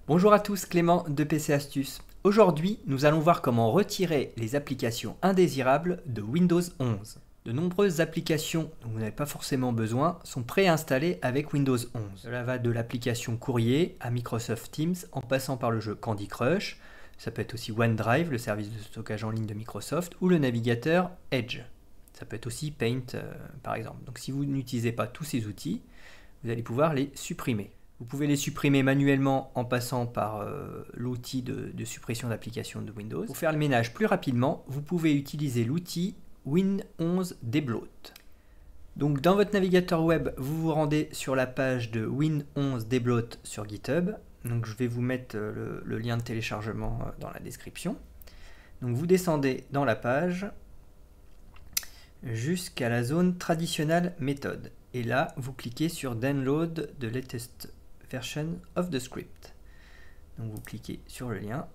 Bonjour à tous, Clément de PC Astuces. Aujourd'hui, nous allons voir comment retirer les applications indésirables de Windows 11. De nombreuses applications dont vous n'avez pas forcément besoin sont préinstallées avec Windows 11. Cela va de l'application Courrier à Microsoft Teams en passant par le jeu Candy Crush. Ça peut être aussi OneDrive, le service de stockage en ligne de Microsoft, ou le navigateur Edge. Ça peut être aussi Paint par exemple. Donc si vous n'utilisez pas tous ces outils, vous allez pouvoir les supprimer. Vous pouvez les supprimer manuellement en passant par l'outil de suppression d'applications de Windows. Pour faire le ménage plus rapidement, vous pouvez utiliser l'outil Win11 Debloat. Donc dans votre navigateur web, vous vous rendez sur la page de Win11 Debloat sur GitHub. Donc je vais vous mettre le lien de téléchargement dans la description. Donc vous descendez dans la page jusqu'à la zone Traditional Method. Et là, vous cliquez sur Download the latest version of the script. Donc vous cliquez sur le lien.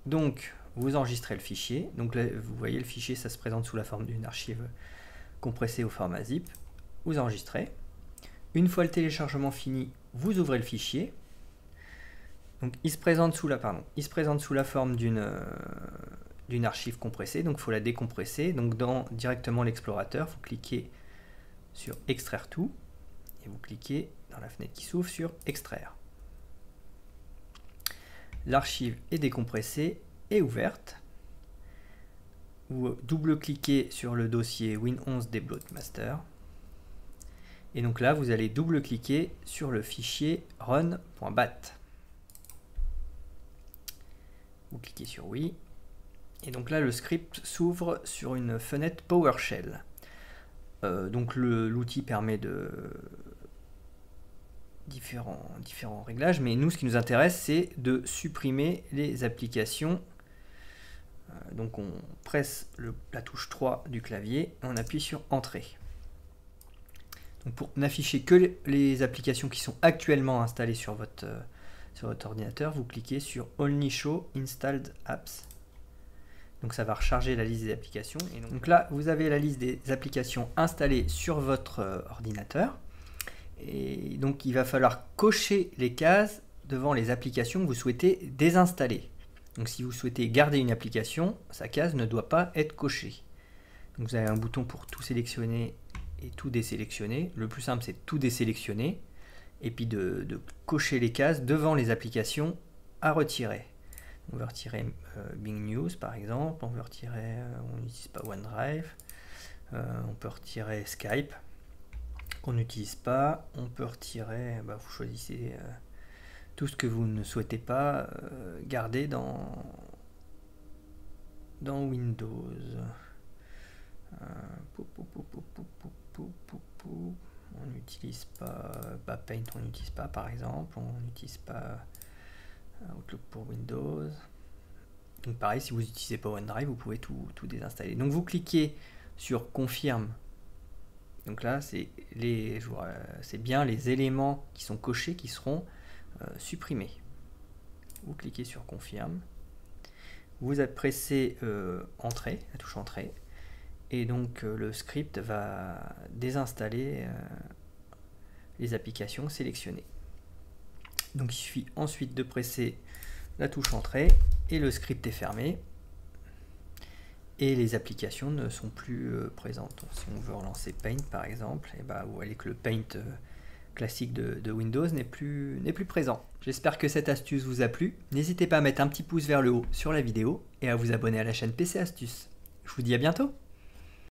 Donc vous enregistrez le fichier. Donc là, vous voyez le fichier, ça se présente sous la forme d'une archive compressée au format zip. Vous enregistrez. Une fois le téléchargement fini, vous ouvrez le fichier. Donc il se présente sous la forme d'une archive compressée. Donc il faut la décompresser. Donc directement l'explorateur, vous cliquez sur extraire tout et vous cliquez dans la fenêtre qui s'ouvre sur extraire. L'archive est décompressée et ouverte. Vous double-cliquez sur le dossier Win11 Debloat Master et donc là vous allez double-cliquer sur le fichier run.bat. Vous cliquez sur oui et donc là le script s'ouvre sur une fenêtre PowerShell. Donc l'outil permet de différents réglages, mais nous ce qui nous intéresse c'est de supprimer les applications. Donc on presse la touche 3 du clavier et on appuie sur Entrée. Donc pour n'afficher que les applications qui sont actuellement installées sur votre ordinateur, vous cliquez sur Only Show Installed Apps. Donc ça va recharger la liste des applications. Et donc là, vous avez la liste des applications installées sur votre ordinateur. Et donc il va falloir cocher les cases devant les applications que vous souhaitez désinstaller. Donc si vous souhaitez garder une application, sa case ne doit pas être cochée. Donc vous avez un bouton pour tout sélectionner et tout désélectionner. Le plus simple, c'est tout désélectionner. Et puis de cocher les cases devant les applications à retirer. On veut retirer Bing News par exemple, on veut retirer, on n'utilise pas OneDrive, on peut retirer Skype, qu'on n'utilise pas, on peut retirer, vous choisissez tout ce que vous ne souhaitez pas garder dans Windows. On n'utilise pas Paint, on n'utilise pas par exemple, on n'utilise pas Outlook pour Windows. Donc pareil, si vous n'utilisez pas OneDrive, vous pouvez tout désinstaller. Donc vous cliquez sur Confirme. Donc là, c'est bien les éléments qui sont cochés qui seront supprimés. Vous cliquez sur Confirme. Vous pressez Entrée, la touche Entrée. Et donc le script va désinstaller les applications sélectionnées. Donc il suffit ensuite de presser la touche Entrée et le script est fermé et les applications ne sont plus présentes. Donc, si on veut relancer Paint par exemple, et vous voyez que le Paint classique de Windows n'est plus présent. J'espère que cette astuce vous a plu. N'hésitez pas à mettre un petit pouce vers le haut sur la vidéo et à vous abonner à la chaîne PC Astuces. Je vous dis à bientôt.